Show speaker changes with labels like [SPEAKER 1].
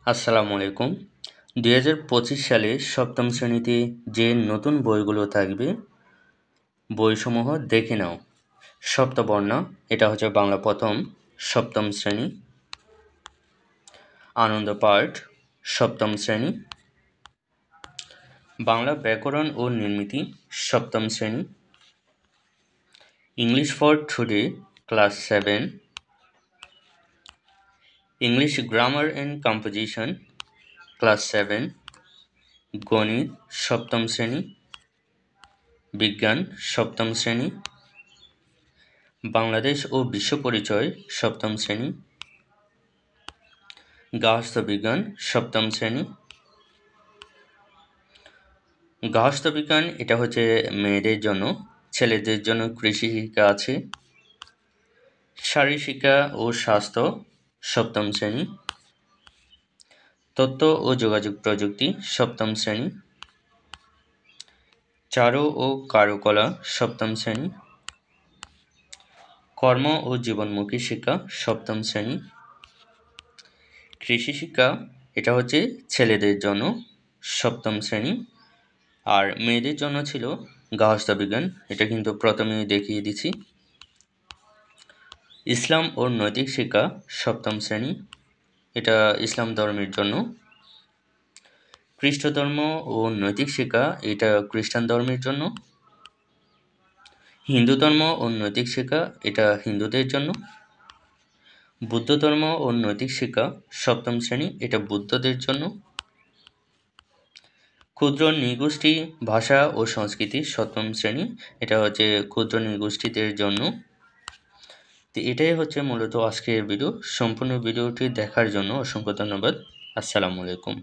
[SPEAKER 1] আসসালামু আলাইকুম। ২০২৫ সালে সপ্তম শ্রেণীতে যে নতুন বইগুলো থাকবে, বইসমূহ দেখে নাও। সপ্তবর্ণ, এটা হচ্ছে বাংলা প্রথম, সপ্তম শ্রেণী। আনন্দ পাঠ, সপ্তম শ্রেণী। বাংলা ব্যাকরণ ও নির্মিতি, সপ্তম শ্রেণী। English for today, class 7। English grammar and composition, class 7। গণিত, সপ্তম শ্রেণী। বিজ্ঞান, সপ্তম শ্রেণী। বাংলাদেশ ও বিশ্ব পরিচয়, সপ্তম শ্রেণী। গার্হস্থ্য বিজ্ঞান, সপ্তম শ্রেণী। গার্হস্থ্য বিজ্ঞান, এটা হচ্ছে মেয়েদের জন্য। ছেলেদের জন্য কৃষি শিক্ষা আছে। শারীর শিক্ষা ও স্বাস্থ্য, সপ্তম শ্রেণী। তথ্য ও যোগাযোগ প্রযুক্তি, সপ্তম শ্রেণী। চারু ও কারুকলা, সপ্তম শ্রেণী। কর্ম ও জীবনমুখী শিক্ষা, সপ্তম শ্রেণী। কৃষি শিক্ষা, এটা হচ্ছে ছেলেদের জন্য, সপ্তম শ্রেণী। আর মেয়েদের জন্য ছিল গার্হস্থ্য বিজ্ঞান, এটা কিন্তু প্রথমেই দেখিয়ে দিছি। ইসলাম ও নৈতিক শিক্ষা, সপ্তম শ্রেণী, এটা ইসলাম ধর্মের জন্য। খ্রিস্ট ধর্ম ও নৈতিক শিক্ষা, এটা খ্রিস্টান ধর্মের জন্য। হিন্দু ধর্ম ও নৈতিক শিক্ষা, এটা হিন্দুদের জন্য। বুদ্ধ ধর্ম ও নৈতিক শিক্ষা, সপ্তম শ্রেণী, এটা বুদ্ধদের জন্য। ক্ষুদ্র নৃগোষ্ঠী ভাষা ও সংস্কৃতি, সপ্তম শ্রেণী, এটা হচ্ছে ক্ষুদ্র নৃগোষ্ঠীদের জন্য। তো এটাই হচ্ছে মূলত আজকের ভিডিও। সম্পূর্ণ ভিডিওটি দেখার জন্য অসংখ্য ধন্যবাদ। আসসালামু আলাইকুম।